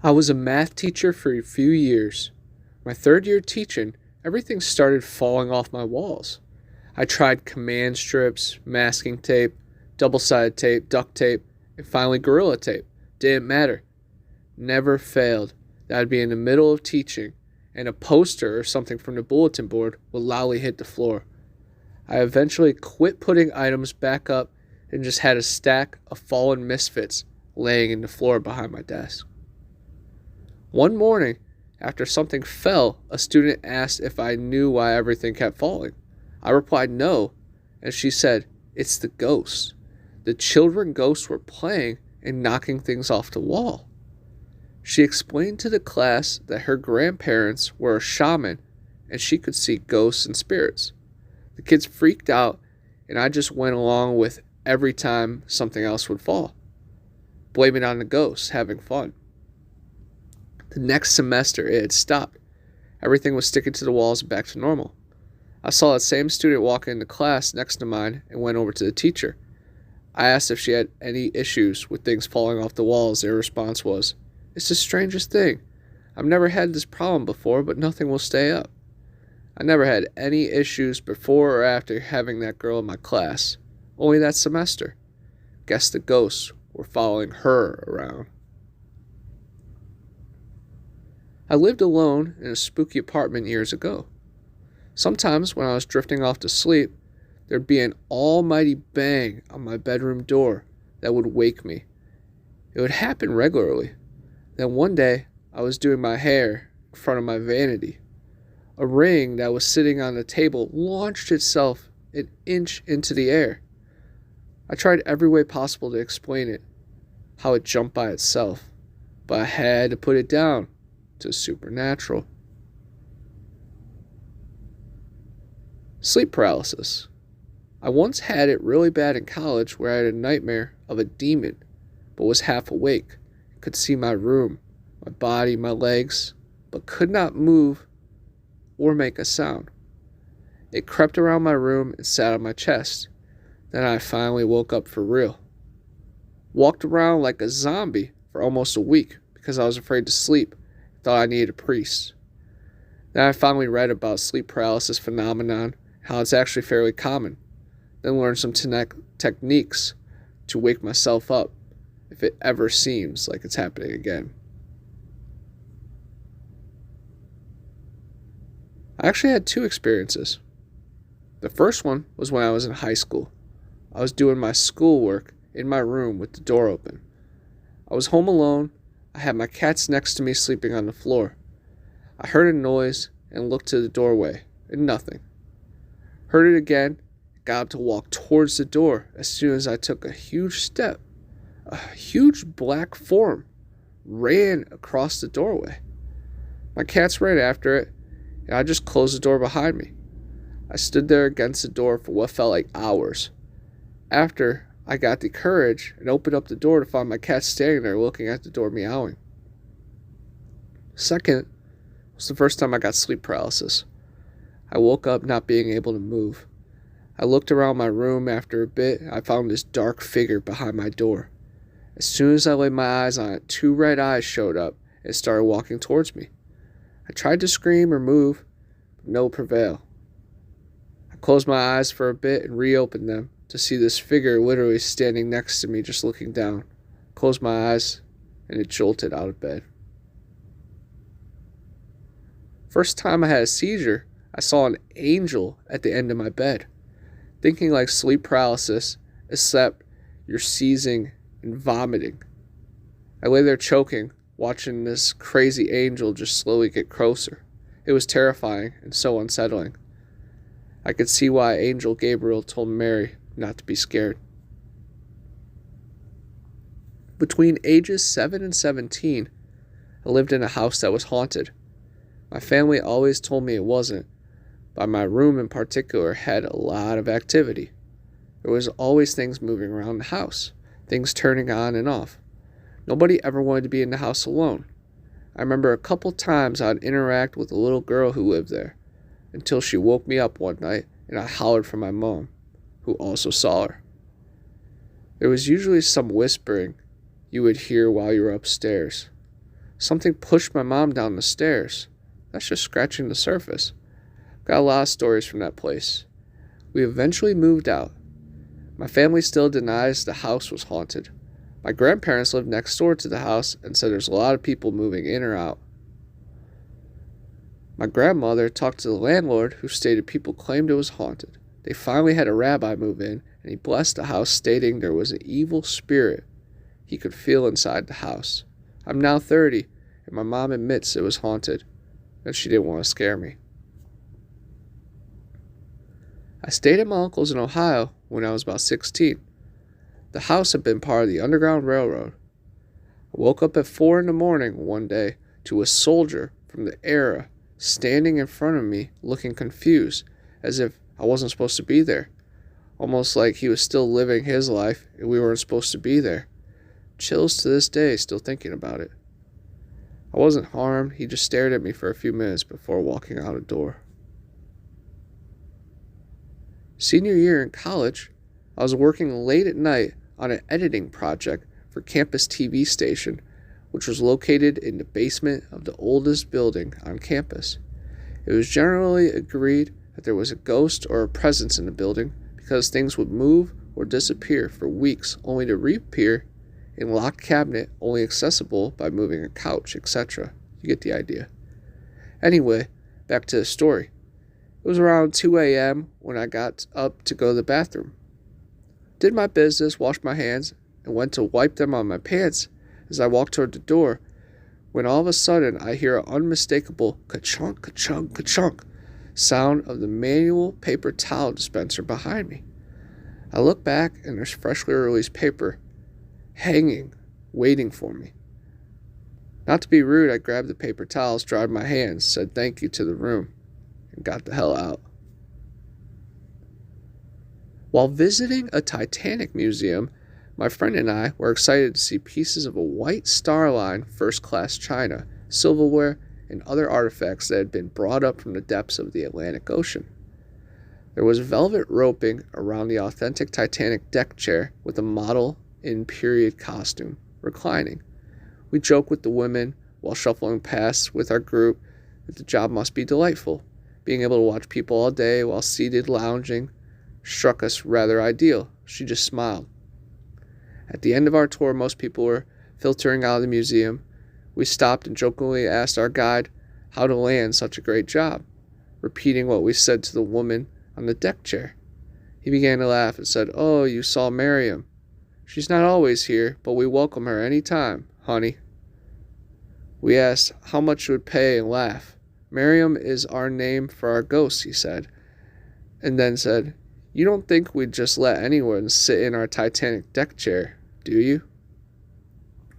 I was a math teacher for a few years. My third year teaching, everything started falling off my walls. I tried command strips, masking tape, double sided tape, duct tape, and finally Gorilla Tape. Didn't matter. Never failed. That I'd be in the middle of teaching, and a poster or something from the bulletin board would loudly hit the floor. I eventually quit putting items back up and just had a stack of fallen misfits laying in the floor behind my desk. One morning, after something fell, a student asked if I knew why everything kept falling. I replied no, and she said, "It's the ghosts. The children ghosts were playing and knocking things off the wall." She explained to the class that her grandparents were a shaman and she could see ghosts and spirits. The kids freaked out, and I just went along with every time something else would fall, blaming it on the ghosts, having fun. The next semester, it had stopped. Everything was sticking to the walls and back to normal. I saw that same student walk into class next to mine and went over to the teacher. I asked if she had any issues with things falling off the walls. Their response was, "It's the strangest thing. I've never had this problem before, but nothing will stay up." I never had any issues before or after having that girl in my class, only that semester. Guess the ghosts were following her around. I lived alone in a spooky apartment years ago. Sometimes when I was drifting off to sleep, there'd be an almighty bang on my bedroom door that would wake me. It would happen regularly. Then one day, I was doing my hair in front of my vanity. A ring that was sitting on the table launched itself an inch into the air. I tried every way possible to explain it, how it jumped by itself, but I had to put it down to supernatural. Sleep paralysis. I once had it really bad in college where I had a nightmare of a demon, but was half awake, could see my room, my body, my legs, but could not move or make a sound. It crept around my room and sat on my chest. Then I finally woke up for real. Walked around like a zombie for almost a week because I was afraid to sleep. Thought I needed a priest. Then I finally read about sleep paralysis phenomenon, how it's actually fairly common. Then learned some techniques to wake myself up if it ever seems like it's happening again. I actually had two experiences. The first one was when I was in high school. I was doing my schoolwork in my room with the door open. I was home alone. I had my cats next to me sleeping on the floor. I heard a noise and looked to the doorway, and nothing. Heard it again, got up to walk towards the door as soon as I took a huge step. A huge black form ran across the doorway. My cats ran after it, and I just closed the door behind me. I stood there against the door for what felt like hours. After, I got the courage and opened up the door to find my cat standing there looking at the door meowing. Second was the first time I got sleep paralysis. I woke up not being able to move. I looked around my room after a bit. I found this dark figure behind my door. As soon as I laid my eyes on it, two red eyes showed up and started walking towards me. I tried to scream or move, but no prevail. I closed my eyes for a bit and reopened them to see this figure literally standing next to me just looking down. Closed my eyes and it jolted out of bed. First time I had a seizure, I saw an angel at the end of my bed. Thinking like sleep paralysis, except you're seizing and vomiting. I lay there choking, watching this crazy angel just slowly get closer. It was terrifying and so unsettling. I could see why Angel Gabriel told Mary not to be scared. Between ages 7 and 17, I lived in a house that was haunted. My family always told me it wasn't, but my room in particular had a lot of activity. There was always things moving around the house, things turning on and off. Nobody ever wanted to be in the house alone. I remember a couple times I'd interact with a little girl who lived there, until she woke me up one night and I hollered for my mom, who also saw her. There was usually some whispering you would hear while you were upstairs. Something pushed my mom down the stairs. That's just scratching the surface. Got a lot of stories from that place. We eventually moved out. My family still denies the house was haunted. My grandparents lived next door to the house and said there's a lot of people moving in or out. My grandmother talked to the landlord, who stated people claimed it was haunted. They finally had a rabbi move in, and he blessed the house, stating there was an evil spirit he could feel inside the house. I'm now 30, and my mom admits it was haunted, and she didn't want to scare me. I stayed at my uncle's in Ohio when I was about 16. The house had been part of the Underground Railroad. I woke up at 4 in the morning one day to a soldier from the era standing in front of me looking confused, as if I wasn't supposed to be there. Almost like he was still living his life and we weren't supposed to be there. Chills to this day, still thinking about it. I wasn't harmed, he just stared at me for a few minutes before walking out a door. Senior year in college, I was working late at night on an editing project for campus TV station, which was located in the basement of the oldest building on campus. It was generally agreed that there was a ghost or a presence in the building because things would move or disappear for weeks only to reappear in locked cabinet only accessible by moving a couch, etc. You get the idea. Anyway, back to the story. It was around 2 a.m. when I got up to go to the bathroom. Did my business, washed my hands, and went to wipe them on my pants as I walked toward the door, when all of a sudden I hear an unmistakable ka-chunk, ka-chunk, ka-chunk sound of the manual paper towel dispenser behind me. I look back and there's freshly released paper hanging, waiting for me. Not to be rude, I grabbed the paper towels, dried my hands, said thank you to the room, and got the hell out. While visiting a Titanic museum, my friend and I were excited to see pieces of a White Star Line first-class china, silverware, and other artifacts that had been brought up from the depths of the Atlantic Ocean. There was velvet roping around the authentic Titanic deck chair with a model in period costume, reclining. We joked with the women while shuffling past with our group that the job must be delightful. Being able to watch people all day while seated lounging struck us rather ideal. She just smiled. At the end of our tour, most people were filtering out of the museum. We stopped and jokingly asked our guide how to land such a great job, repeating what we said to the woman on the deck chair. He began to laugh and said, "Oh, you saw Miriam. She's not always here, but we welcome her any time, honey." We asked how much she would pay and laugh. "Miriam is our name for our ghost," he said, and then said, "You don't think we'd just let anyone sit in our Titanic deck chair, do you?"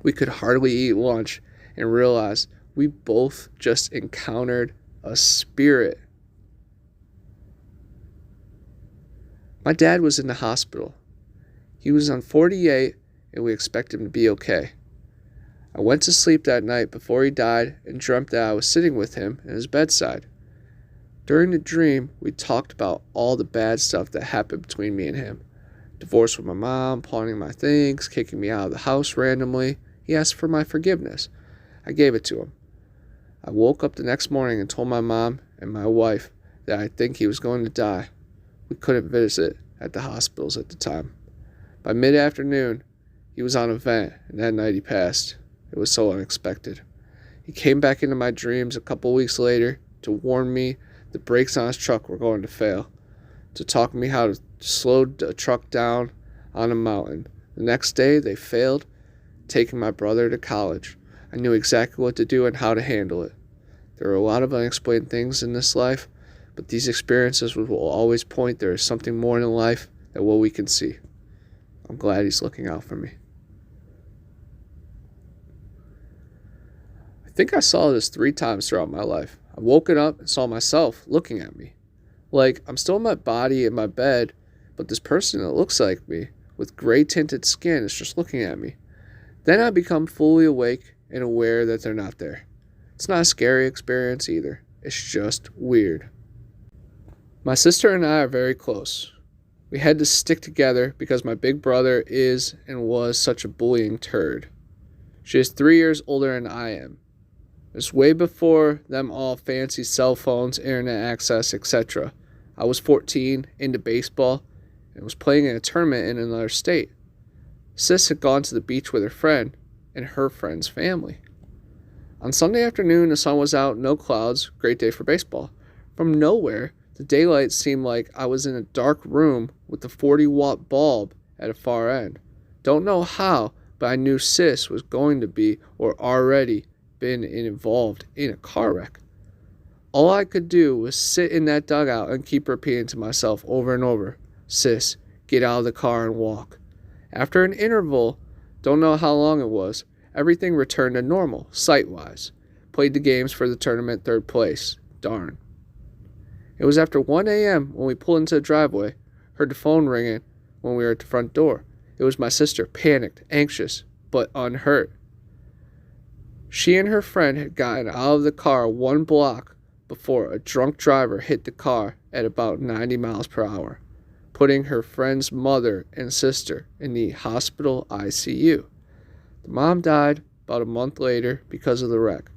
We could hardly eat lunch and realize we both just encountered a spirit. My dad was in the hospital. He was on 48 and we expect him to be okay. I went to sleep that night before he died and dreamt that I was sitting with him at his bedside. During the dream, we talked about all the bad stuff that happened between me and him. Divorce with my mom, pawning my things, kicking me out of the house randomly. He asked for my forgiveness. I gave it to him. I woke up the next morning and told my mom and my wife that I think he was going to die. We couldn't visit at the hospitals at the time. By mid-afternoon, he was on a vent, and that night he passed. It was so unexpected. He came back into my dreams a couple weeks later to warn me the brakes on his truck were going to fail, to talk me how to slow the truck down on a mountain. The next day, they failed, taking my brother to college. I knew exactly what to do and how to handle it. There are a lot of unexplained things in this life, but these experiences will always point there is something more in life than what we can see. I'm glad he's looking out for me. I think I saw this 3 times throughout my life. I woken up and saw myself looking at me. Like, I'm still in my body in my bed, but this person that looks like me, with gray tinted skin, is just looking at me. Then I become fully awake and aware that they're not there. It's not a scary experience either. It's just weird. My sister and I are very close. We had to stick together because my big brother is and was such a bullying turd. She is 3 years older than I am. was way before them all fancy cell phones, internet access, etc. I was 14, into baseball, and was playing in a tournament in another state. Sis had gone to the beach with her friend and her friend's family. On Sunday afternoon, the sun was out, no clouds, great day for baseball. From nowhere, the daylight seemed like I was in a dark room with a 40-watt bulb at a far end. Don't know how, but I knew Sis was going to be or already been involved in a car wreck. All I could do was sit in that dugout and keep repeating to myself over and over, "Sis, get out of the car and walk." After an interval, don't know how long it was, everything returned to normal, sight-wise. Played the games for the tournament, third place. Darn. It was after 1 a.m. when we pulled into the driveway, heard the phone ringing when we were at the front door. It was my sister, panicked, anxious, but unhurt. She and her friend had gotten out of the car 1 block before a drunk driver hit the car at about 90 miles per hour, putting her friend's mother and sister in the hospital ICU. The mom died about a month later because of the wreck.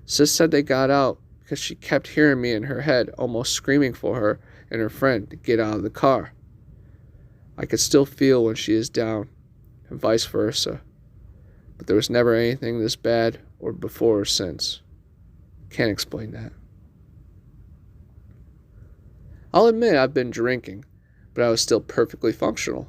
Sis said they got out because she kept hearing me in her head almost screaming for her and her friend to get out of the car. I could still feel when she is down, and vice versa. But there was never anything this bad or before or since. Can't explain that. I'll admit I've been drinking, but I was still perfectly functional.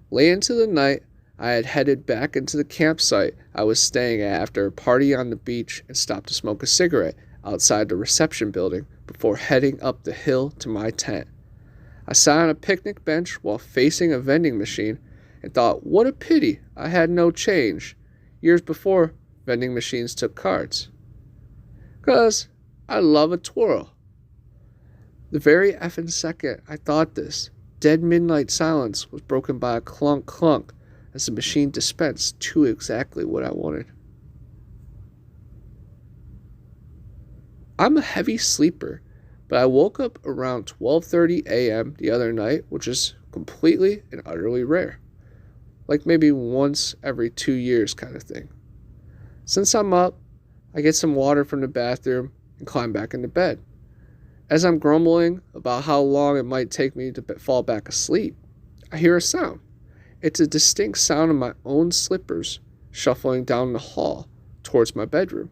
Late into the night, I had headed back into the campsite I was staying at after a party on the beach and stopped to smoke a cigarette outside the reception building before heading up the hill to my tent. I sat on a picnic bench while facing a vending machine and thought, what a pity I had no change. Years before, vending machines took cards. 'Cause I love a twirl. The very effing second I thought this, dead midnight silence was broken by a clunk clunk as the machine dispensed to exactly what I wanted. I'm a heavy sleeper, but I woke up around 12:30 a.m. the other night, which is completely and utterly rare. Like maybe once every 2 years kind of thing. Since I'm up, I get some water from the bathroom and climb back into bed. As I'm grumbling about how long it might take me to fall back asleep, I hear a sound. It's a distinct sound of my own slippers shuffling down the hall towards my bedroom.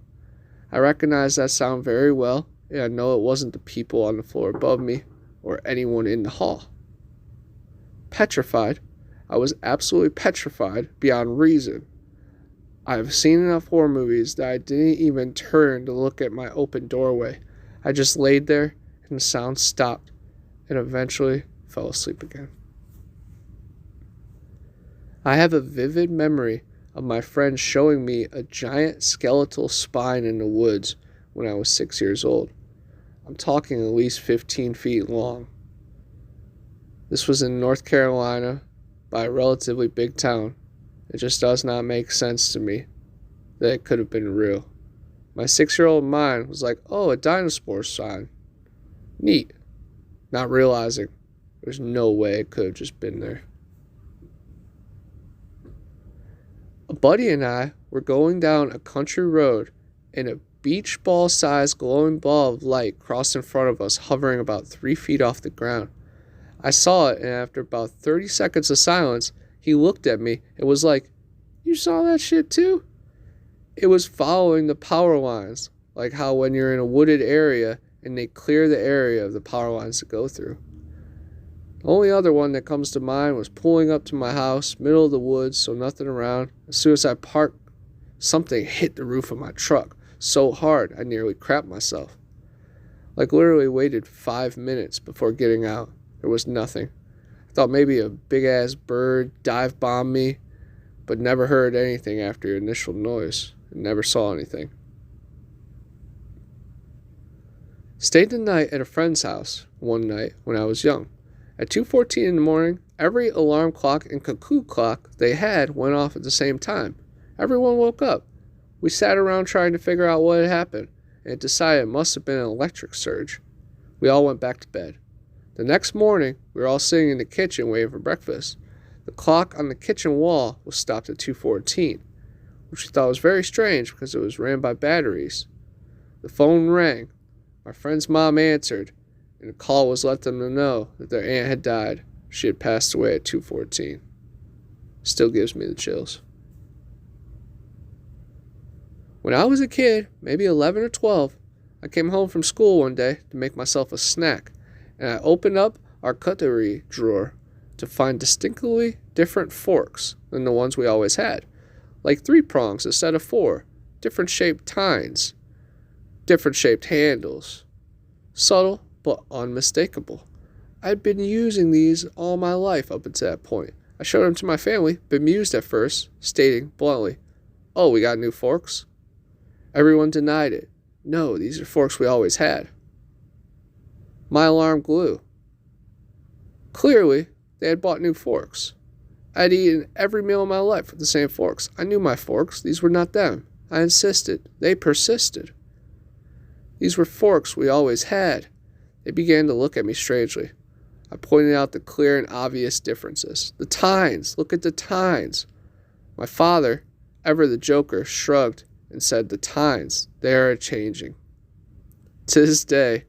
I recognize that sound very well, and I know it wasn't the people on the floor above me or anyone in the hall. Petrified, I was absolutely petrified beyond reason. I have seen enough horror movies that I didn't even turn to look at my open doorway. I just laid there and the sound stopped and eventually fell asleep again. I have a vivid memory of my friend showing me a giant skeletal spine in the woods when I was 6 years old. I'm talking at least 15 feet long. This was in North Carolina by a relatively big town. It just does not make sense to me that it could have been real. My 6-year-old mind was like, oh, a dinosaur sign. Neat. Not realizing there's no way it could have just been there. A buddy and I were going down a country road and a beach ball sized glowing ball of light crossed in front of us, hovering about 3 feet off the ground. I saw it, and after about 30 seconds of silence, he looked at me and was like, you saw that shit too? It was following the power lines, like how when you're in a wooded area and they clear the area of the power lines to go through. The only other one that comes to mind was pulling up to my house, middle of the woods, so nothing around. As soon as I parked, something hit the roof of my truck so hard I nearly crapped myself. Like literally waited 5 minutes before getting out. There was nothing. I thought maybe a big-ass bird dive-bombed me, but never heard anything after the initial noise and never saw anything. Stayed the night at a friend's house one night when I was young. At 2:14 in the morning, every alarm clock and cuckoo clock they had went off at the same time. Everyone woke up. We sat around trying to figure out what had happened, and it decided it must have been an electric surge. We all went back to bed. The next morning, we were all sitting in the kitchen waiting for breakfast. The clock on the kitchen wall was stopped at 2:14, which we thought was very strange because it was ran by batteries. The phone rang. My friend's mom answered, and the call was let them to know that their aunt had died. She had passed away at 2:14. Still gives me the chills. When I was a kid, maybe 11 or 12, I came home from school one day to make myself a snack, and I opened up our cutlery drawer to find distinctly different forks than the ones we always had, like 3 prongs instead of 4, different shaped tines, different shaped handles. Subtle, but unmistakable. I'd been using these all my life up until that point. I showed them to my family, bemused at first, stating bluntly, "Oh, we got new forks?" Everyone denied it. "No, these are forks we always had." My alarm grew. Clearly, they had bought new forks. I'd eaten every meal of my life with the same forks. I knew my forks. These were not them. I insisted. They persisted. These were forks we always had. They began to look at me strangely. I pointed out the clear and obvious differences. The tines. Look at the tines. My father, ever the joker, shrugged and said, "The tines, they are changing." To this day,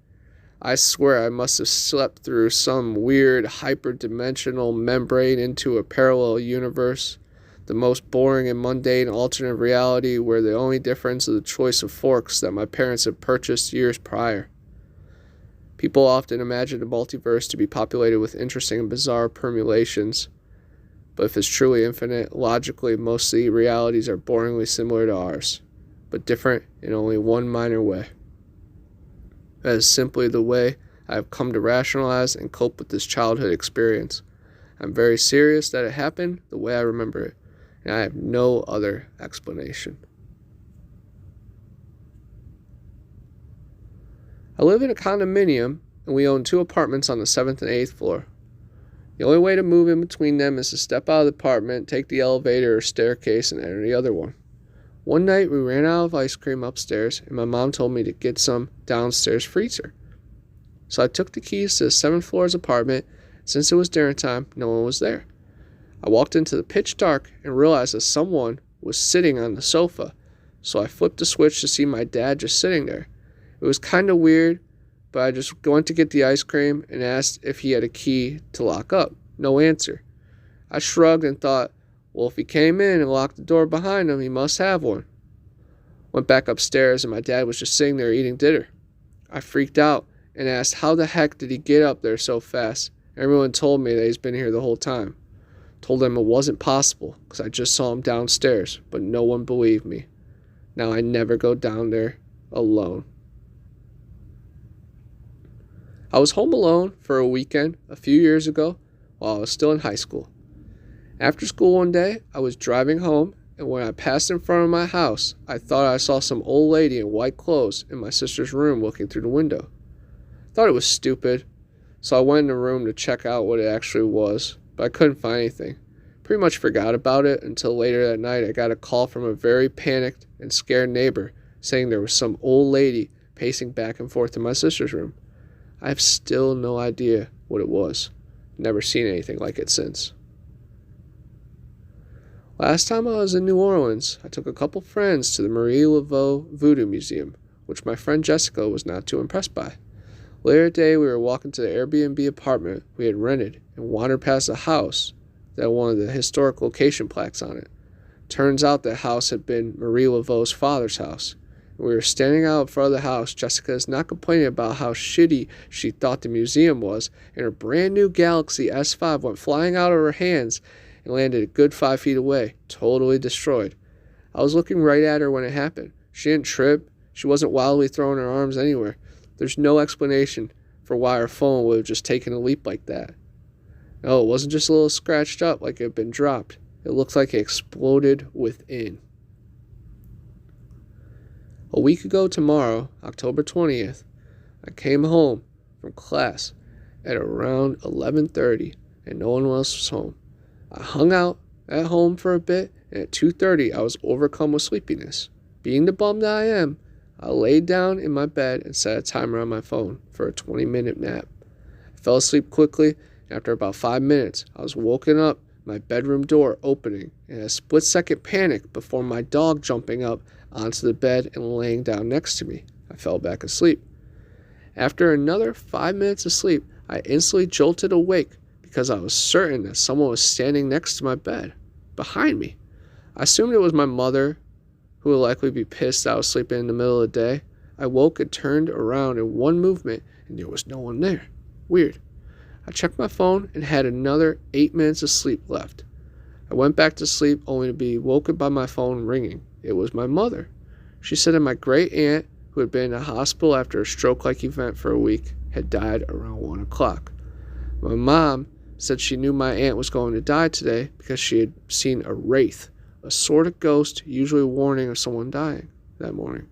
I swear I must have slept through some weird hyperdimensional membrane into a parallel universe, the most boring and mundane alternate reality where the only difference is the choice of forks that my parents had purchased years prior. People often imagine the multiverse to be populated with interesting and bizarre permutations, but if it's truly infinite, logically most of the realities are boringly similar to ours, but different in only one minor way. That is simply the way I have come to rationalize and cope with this childhood experience. I'm very serious that it happened the way I remember it, and I have no other explanation. I live in a condominium, and we own 2 apartments on the 7th and 8th floor. The only way to move in between them is to step out of the apartment, take the elevator or staircase, and enter the other one. One night, we ran out of ice cream upstairs, and my mom told me to get some downstairs freezer. So I took the keys to the 7th floor's apartment. Since it was dinner time, no one was there. I walked into the pitch dark and realized that someone was sitting on the sofa, so I flipped the switch to see my dad just sitting there. It was kind of weird, but I just went to get the ice cream and asked if he had a key to lock up. No answer. I shrugged and thought, well, if he came in and locked the door behind him, he must have one. Went back upstairs and my dad was just sitting there eating dinner. I freaked out and asked how the heck did he get up there so fast. Everyone told me that he's been here the whole time. Told them it wasn't possible because I just saw him downstairs, but no one believed me. Now I never go down there alone. I was home alone for a weekend a few years ago while I was still in high school. After school one day, I was driving home, and when I passed in front of my house, I thought I saw some old lady in white clothes in my sister's room looking through the window. I thought it was stupid, so I went in the room to check out what it actually was, but I couldn't find anything. Pretty much forgot about it until later that night I got a call from a very panicked and scared neighbor saying there was some old lady pacing back and forth in my sister's room. I have still no idea what it was. Never seen anything like it since. Last time I was in New Orleans, I took a couple friends to the Marie Laveau Voodoo Museum, which my friend Jessica was not too impressed by. Later that day, we were walking to the Airbnb apartment we had rented and wandered past a house that had one of the historic location plaques on it. Turns out that house had been Marie Laveau's father's house. We were standing out in front of the house. Jessica is not complaining about how shitty she thought the museum was, and her brand new Galaxy S5 went flying out of her hands and landed a good 5 feet away, totally destroyed. I was looking right at her when it happened. She didn't trip. She wasn't wildly throwing her arms anywhere. There's no explanation for why her phone would have just taken a leap like that. No, it wasn't just a little scratched up like it had been dropped. It looked like it exploded within. A week ago tomorrow, October 20th, I came home from class at around 11:30 and no one else was home. I hung out at home for a bit, and at 2:30 I was overcome with sleepiness. Being the bum that I am, I laid down in my bed and set a timer on my phone for a 20-minute nap. I fell asleep quickly, and after about 5 minutes, I was woken up, my bedroom door opening, and a split-second panic before my dog jumping up onto the bed and laying down next to me. I I fell back asleep. After another 5 minutes of sleep, I instantly jolted awake because I was certain that someone was standing next to my bed, behind me. I assumed it was my mother, who would likely be pissed I was sleeping in the middle of the day. I woke and turned around in one movement, and there was no one there. Weird. I checked my phone and had another 8 minutes of sleep left. I went back to sleep only to be woken by my phone ringing. It was my mother. She said that my great aunt, who had been in a hospital after a stroke-like event for a week, had died around 1 o'clock. My mom said she knew my aunt was going to die today because she had seen a wraith, a sort of ghost usually warning of someone dying that morning.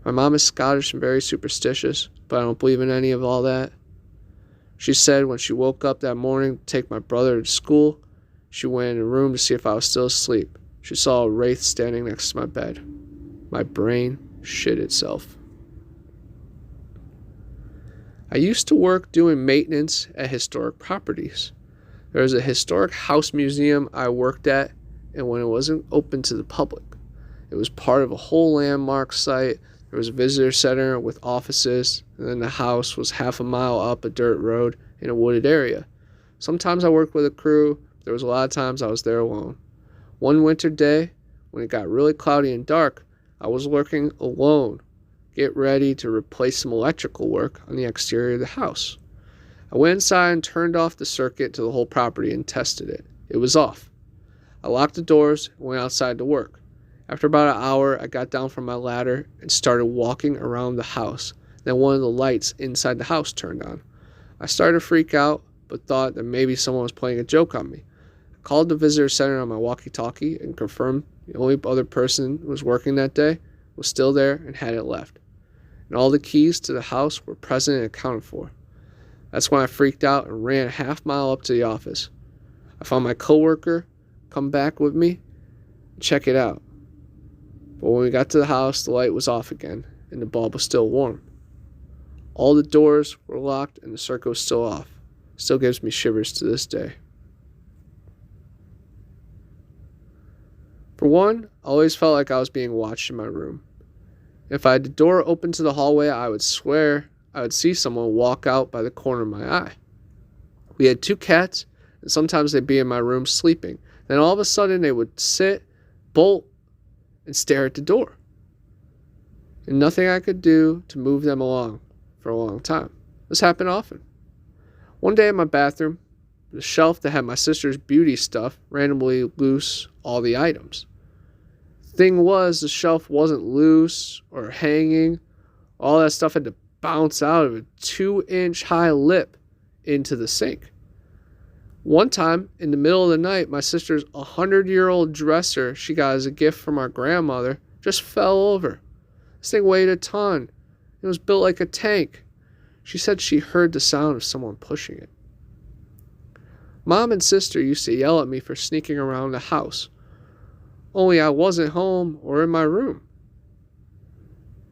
My mom is Scottish and very superstitious, but I don't believe in any of all that. She said when she woke up that morning to take my brother to school, she went in the room to see if I was still asleep. She saw a wraith standing next to my bed. My brain shit itself. I used to work doing maintenance at historic properties. There was a historic house museum I worked at, and when it wasn't open to the public, it was part of a whole landmark site. There was a visitor center with offices, and then the house was half a mile up a dirt road in a wooded area. Sometimes I worked with a crew. There was a lot of times I was there alone. One winter day, when it got really cloudy and dark, I was working alone, get ready to replace some electrical work on the exterior of the house. I went inside and turned off the circuit to the whole property and tested it. It was off. I locked the doors and went outside to work. After about an hour, I got down from my ladder and started walking around the house. Then one of the lights inside the house turned on. I started to freak out, but thought that maybe someone was playing a joke on me. I called the visitor center on my walkie-talkie and confirmed the only other person who was working that day was still there and hadn't left. And all the keys to the house were present and accounted for. That's when I freaked out and ran a half mile up to the office. I found my coworker come back with me and check it out. But when we got to the house, the light was off again, and the bulb was still warm. All the doors were locked, and the circuit was still off. Still gives me shivers to this day. For one, I always felt like I was being watched in my room. If I had the door open to the hallway, I would swear I would see someone walk out by the corner of my eye. We had 2 cats, and sometimes they'd be in my room sleeping. Then all of a sudden, they would sit, bolt, and stare at the door. And nothing I could do to move them along for a long time. This happened often. One day in my bathroom, the shelf that had my sister's beauty stuff randomly loose all the items. Thing was, the shelf wasn't loose or hanging. All that stuff had to bounce out of a 2-inch high lip into the sink. One time, in the middle of the night, my sister's 100-year-old dresser she got as a gift from our grandmother just fell over. This thing weighed a ton. It was built like a tank. She said she heard the sound of someone pushing it. Mom and sister used to yell at me for sneaking around the house. Only I wasn't home or in my room.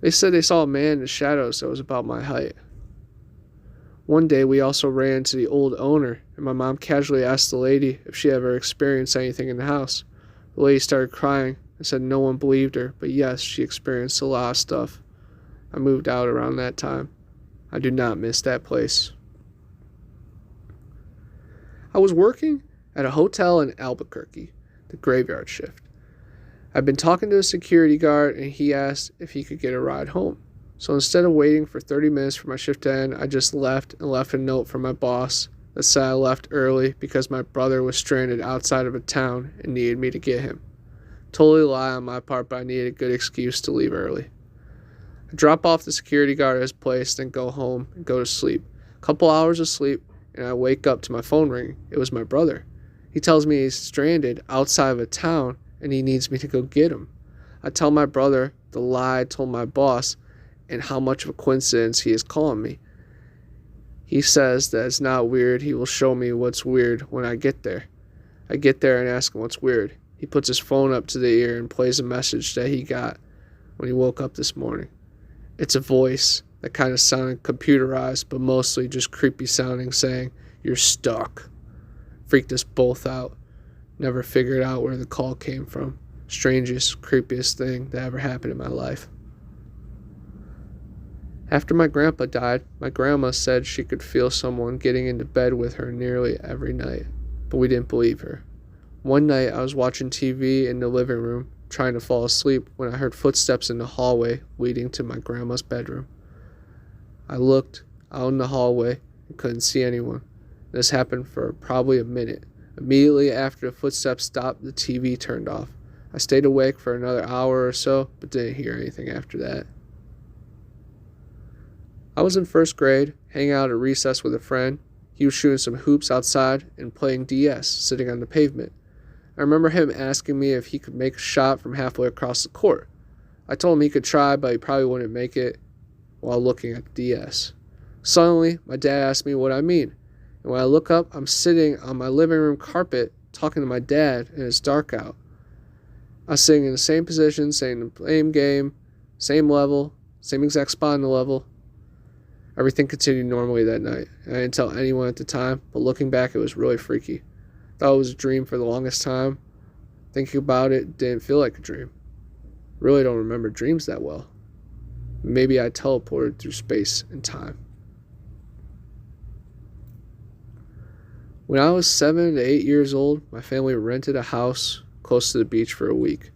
They said they saw a man in the shadows that was about my height. One day we also ran into the old owner, and my mom casually asked the lady if she ever experienced anything in the house. The lady started crying and said no one believed her, but yes, she experienced a lot of stuff. I moved out around that time. I do not miss that place. I was working at a hotel in Albuquerque, the graveyard shift. I'd been talking to a security guard, and he asked if he could get a ride home. So instead of waiting for 30 minutes for my shift to end, I just left and left a note from my boss that said I left early because my brother was stranded outside of a town and needed me to get him. Totally lie on my part, but I needed a good excuse to leave early. I drop off the security guard at his place, then go home and go to sleep. A couple hours of sleep, and I wake up to my phone ringing. It was my brother. He tells me he's stranded outside of a town and he needs me to go get him. I tell my brother the lie I told my boss and how much of a coincidence he is calling me. He says that it's not weird. He will show me what's weird when I get there. I get there and ask him what's weird. He puts his phone up to the ear and plays a message that he got when he woke up this morning. It's a voice that kind of sounded computerized, but mostly just creepy sounding, saying, "You're stuck." Freaked us both out. Never figured out where the call came from. Strangest, creepiest thing that ever happened in my life. After my grandpa died, my grandma said she could feel someone getting into bed with her nearly every night, but we didn't believe her. One night I was watching TV in the living room, trying to fall asleep, when I heard footsteps in the hallway leading to my grandma's bedroom. I looked out in the hallway and couldn't see anyone. This happened for probably a minute. Immediately after the footsteps stopped, the TV turned off. I stayed awake for another hour or so, but didn't hear anything after that. I was in first grade, hanging out at recess with a friend. He was shooting some hoops outside and playing DS, sitting on the pavement. I remember him asking me if he could make a shot from halfway across the court. I told him he could try, but he probably wouldn't make it while looking at the DS. Suddenly, my dad asked me what I mean, and when I look up, I'm sitting on my living room carpet talking to my dad, and it's dark out. I was sitting in the same position, same game, same level, same exact spot on the level. Everything continued normally that night. I didn't tell anyone at the time, but looking back, it was really freaky. Thought it was a dream for the longest time. Thinking about it didn't feel like a dream. Really don't remember dreams that well. Maybe I teleported through space and time. When I was 7 to 8 years old, my family rented a house close to the beach for a week.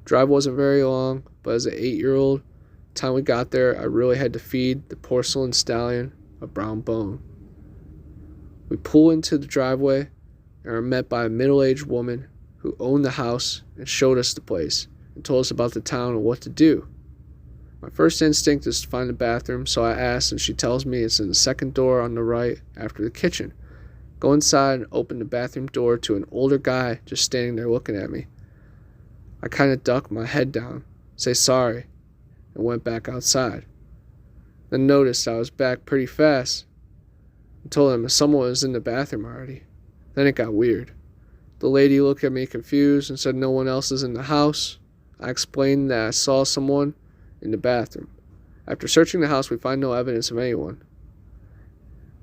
Drive wasn't very long, but as an 8-year-old, the time we got there, I really had to feed the porcelain stallion a brown bone. We pull into the driveway and are met by a middle-aged woman who owned the house and showed us the place and told us about the town and what to do. My first instinct is to find the bathroom, so I ask, and she tells me it's in the second door on the right after the kitchen. Go inside and open the bathroom door to an older guy just standing there looking at me. I kind of duck my head down, say sorry, and went back outside. Then noticed I was back pretty fast and told him someone was in the bathroom already. Then it got weird. The lady looked at me confused and said no one else is in the house. I explained that I saw someone in the bathroom. After searching the house, we find no evidence of anyone.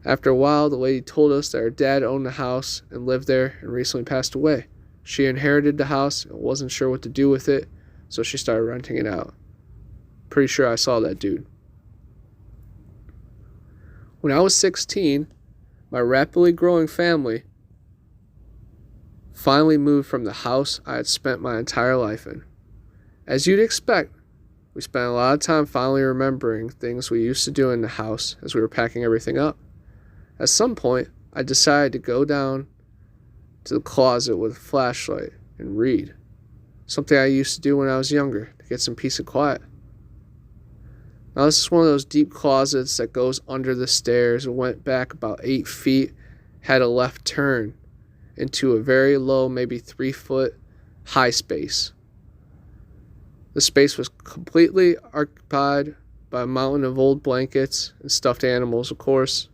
After a while, the lady told us that her dad owned the house and lived there and recently passed away. She inherited the house and wasn't sure what to do with it, so she started renting it out. Pretty sure I saw that dude. When I was 16, my rapidly growing family finally moved from the house I had spent my entire life in. As you'd expect, we spent a lot of time finally remembering things we used to do in the house as we were packing everything up. At some point, I decided to go down to the closet with a flashlight and read. Something I used to do when I was younger to get some peace and quiet. Now this is one of those deep closets that goes under the stairs and went back about 8 feet, had a left turn into a very low, maybe 3-foot high space. The space was completely occupied by a mountain of old blankets and stuffed animals, of course.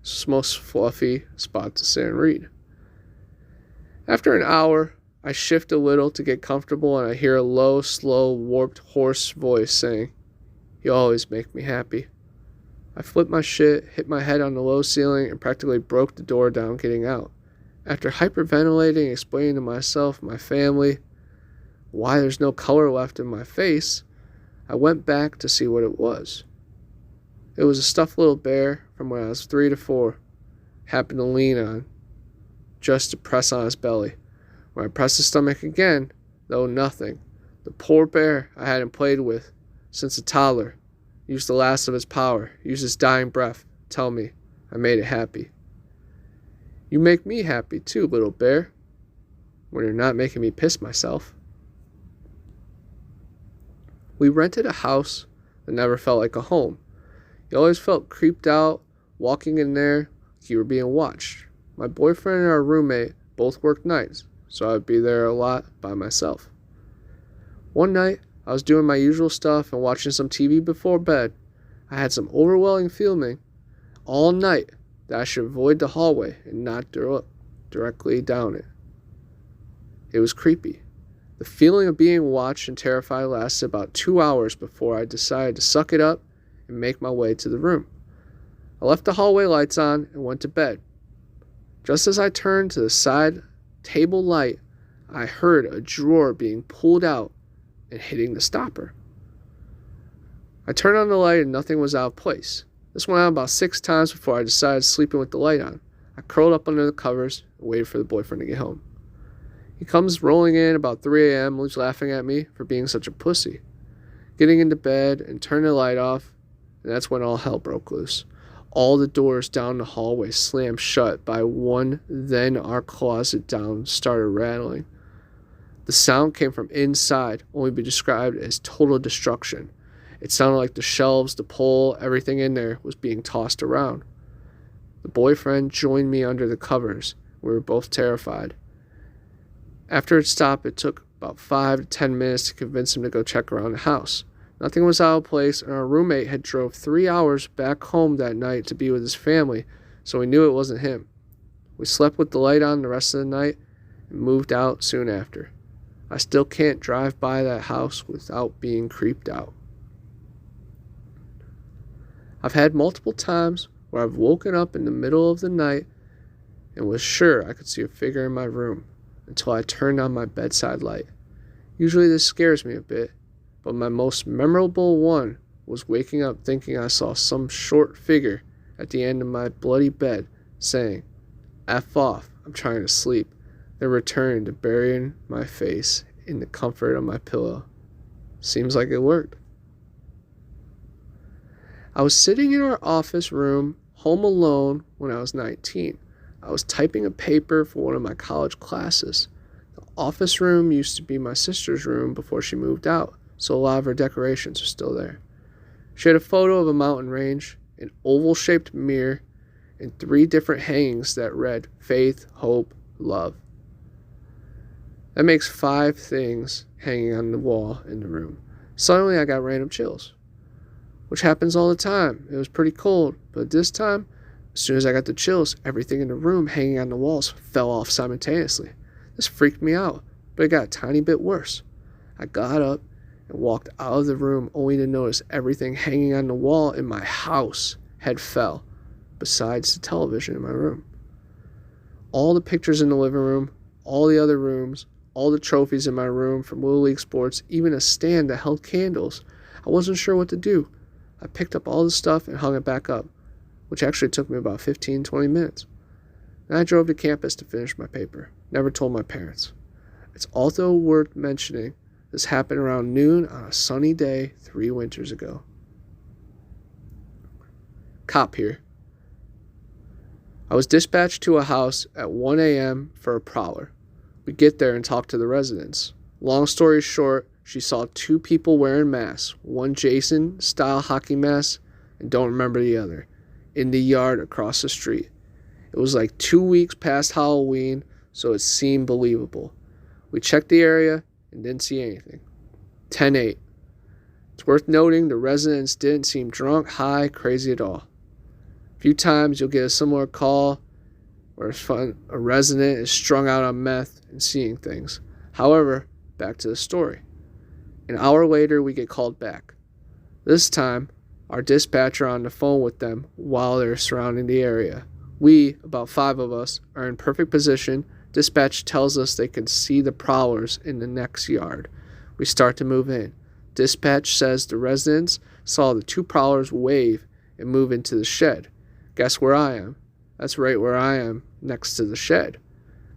It's the most fluffy spot to sit and read. After an hour, I shift a little to get comfortable and I hear a low, slow, warped, hoarse voice saying, "You always make me happy." I flipped my shit, hit my head on the low ceiling, and practically broke the door down getting out. After hyperventilating and explaining to myself, my family, why there's no color left in my face, I went back to see what it was. It was a stuffed little bear from when I was 3 to 4. Happened to lean on, just to press on his belly. When I pressed his stomach again, though nothing. The poor bear I hadn't played with since a toddler used the last of his power, used his dying breath, tell me I made it happy. You make me happy too, little bear, when you're not making me piss myself. We rented a house that never felt like a home. You always felt creeped out walking in there like you were being watched. My boyfriend and our roommate both worked nights, so I'd be there a lot by myself. One night, I was doing my usual stuff and watching some TV before bed. I had some overwhelming feeling all night that I should avoid the hallway and not directly down it. It was creepy. The feeling of being watched and terrified lasted about 2 hours before I decided to suck it up and make my way to the room. I left the hallway lights on and went to bed. Just as I turned to the side table light, I heard a drawer being pulled out and hitting the stopper. I turned on the light and nothing was out of place. This went on about 6 times before I decided sleeping with the light on. I curled up under the covers and waited for the boyfriend to get home. He comes rolling in about 3 a.m. He's laughing at me for being such a pussy. Getting into bed and turning the light off, and that's when all hell broke loose. All the doors down the hallway slammed shut by one, then our closet down started rattling. The sound came from inside, only be described as total destruction. It sounded like the shelves, the pole, everything in there was being tossed around. The boyfriend joined me under the covers. We were both terrified. After it stopped, it took about 5 to 10 minutes to convince him to go check around the house. Nothing was out of place, and our roommate had drove 3 hours back home that night to be with his family, so we knew it wasn't him. We slept with the light on the rest of the night and moved out soon after. I still can't drive by that house without being creeped out. I've had multiple times where I've woken up in the middle of the night and was sure I could see a figure in my room until I turned on my bedside light. Usually this scares me a bit, but my most memorable one was waking up thinking I saw some short figure at the end of my bloody bed saying, "F off, I'm trying to sleep," then returning to burying my face in the comfort of my pillow. Seems like it worked. I was sitting in our office room, home alone, when I was 19. I was typing a paper for one of my college classes. The office room used to be my sister's room before she moved out, so a lot of her decorations are still there. She had a photo of a mountain range, an oval-shaped mirror, and 3 different hangings that read faith, hope, love. That makes 5 things hanging on the wall in the room. Suddenly I got random chills, which happens all the time. It was pretty cold, but this time, as soon as I got the chills, everything in the room hanging on the walls fell off simultaneously. This freaked me out, but it got a tiny bit worse. I got up and walked out of the room only to notice everything hanging on the wall in my house had fell, besides the television in my room. All the pictures in the living room, all the other rooms, all the trophies in my room from Little League sports, even a stand that held candles. I wasn't sure what to do. I picked up all the stuff and hung it back up, which actually took me about 15-20 minutes. Then I drove to campus to finish my paper. Never told my parents. It's also worth mentioning this happened around noon on a sunny day 3 winters ago. Cop here. I was dispatched to a house at 1 a.m. for a prowler. We get there and talk to the residents. Long story short, she saw 2 people wearing masks, one Jason-style hockey mask, and don't remember the other, in the yard across the street. It was like 2 weeks past Halloween, so it seemed believable. We checked the area and didn't see anything. 10-8. It's worth noting the residents didn't seem drunk, high, crazy at all. A few times you'll get a similar call where a resident is strung out on meth and seeing things. However, back to the story. An hour later, we get called back. This time, our dispatcher on the phone with them while they're surrounding the area. We, about 5 of us, are in perfect position. Dispatch tells us they can see the prowlers in the next yard. We start to move in. Dispatch says the residents saw the 2 prowlers wave and move into the shed. Guess where I am? That's right where I am, next to the shed.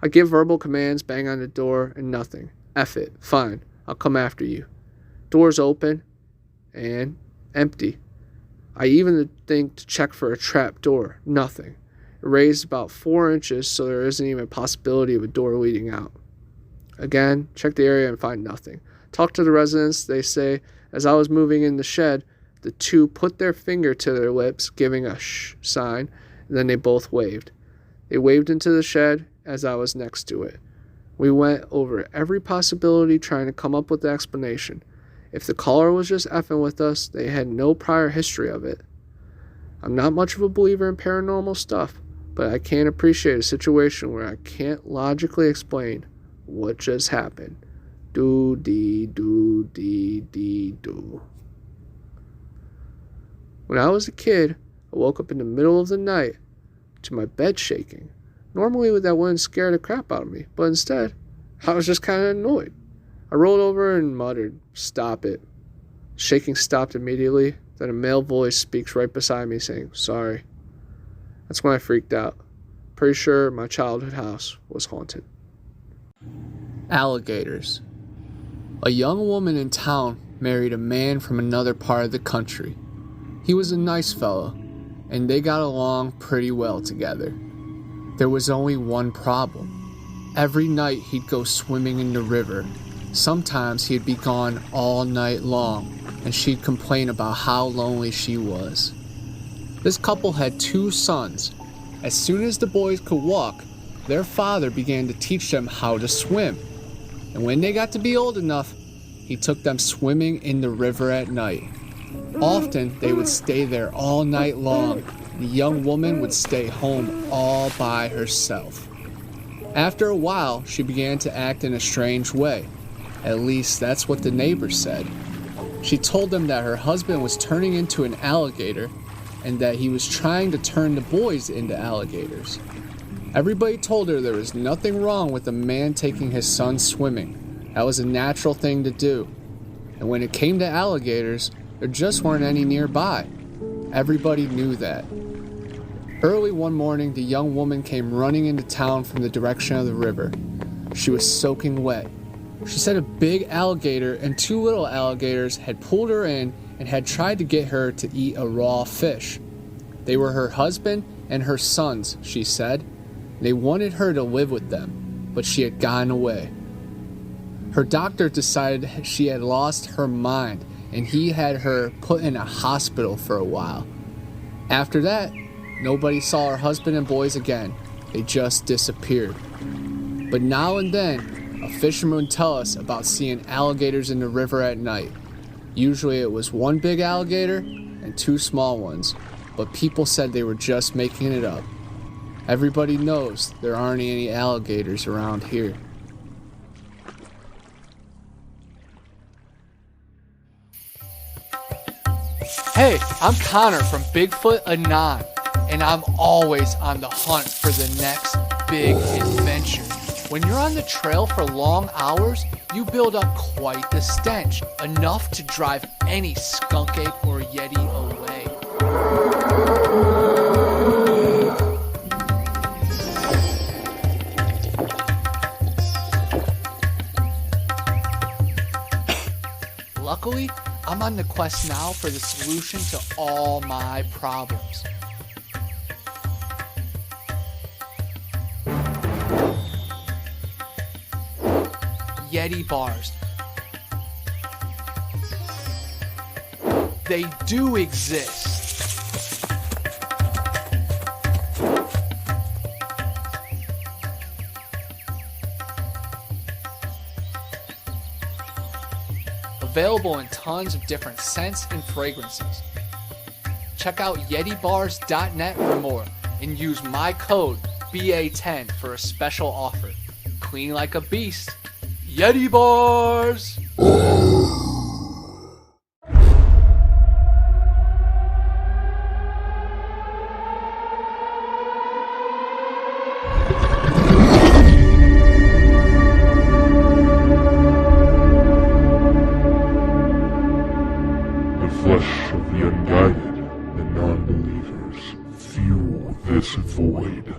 I give verbal commands, bang on the door, and nothing. F it. Fine. I'll come after you. Doors open and empty. I even think to check for a trap door. Nothing. It raised about 4 inches, so there isn't even a possibility of a door leading out. Again, check the area and find nothing. Talk to the residents. They say, as I was moving in the shed, the 2 put their finger to their lips, giving a shh sign, and then they both waved. They waved into the shed as I was next to it. We went over every possibility trying to come up with the explanation. If the caller was just effing with us, they had no prior history of it. I'm not much of a believer in paranormal stuff, but I can't appreciate a situation where I can't logically explain what just happened. Do-dee-do-dee-dee-do. When I was a kid, I woke up in the middle of the night to my bed shaking. Normally that wouldn't scare the crap out of me, but instead, I was just kind of annoyed. I rolled over and muttered, "Stop it." Shaking stopped immediately. Then a male voice speaks right beside me saying, "Sorry." That's when I freaked out. Pretty sure my childhood house was haunted. Alligators. A young woman in town married a man from another part of the country. He was a nice fellow, and they got along pretty well together. There was only one problem. Every night he'd go swimming in the river. Sometimes he'd be gone all night long, and she'd complain about how lonely she was. This couple had 2 sons. As soon as the boys could walk, their father began to teach them how to swim. And when they got to be old enough, he took them swimming in the river at night. Often they would stay there all night long. The young woman would stay home all by herself. After a while, she began to act in a strange way. At least that's what the neighbors said. She told them that her husband was turning into an alligator and that he was trying to turn the boys into alligators. Everybody told her there was nothing wrong with a man taking his son swimming. That was a natural thing to do. And when it came to alligators, there just weren't any nearby. Everybody knew that. Early one morning, the young woman came running into town from the direction of the river. She was soaking wet. She said a big alligator and 2 little alligators had pulled her in and had tried to get her to eat a raw fish. They were her husband and her sons, she said. They wanted her to live with them, but she had gotten away. Her doctor decided she had lost her mind, and he had her put in a hospital for a while. After that, nobody saw her husband and boys again. They just disappeared. But now and then, a fisherman would tell us about seeing alligators in the river at night. Usually it was 1 big alligator and 2 small ones, but people said they were just making it up. Everybody knows there aren't any alligators around here. Hey, I'm Connor from Bigfoot Anon, and I'm always on the hunt for the next big adventure. When you're on the trail for long hours, you build up quite the stench, enough to drive any skunk ape or yeti away. Luckily, I'm on the quest now for the solution to all my problems. Yeti bars. They do exist. Available in tons of different scents and fragrances. Check out YetiBars.net for more and use my code BA10 for a special offer. Clean like a beast. Yeti Bars! The flesh of the unguided and non-believers fuel this void.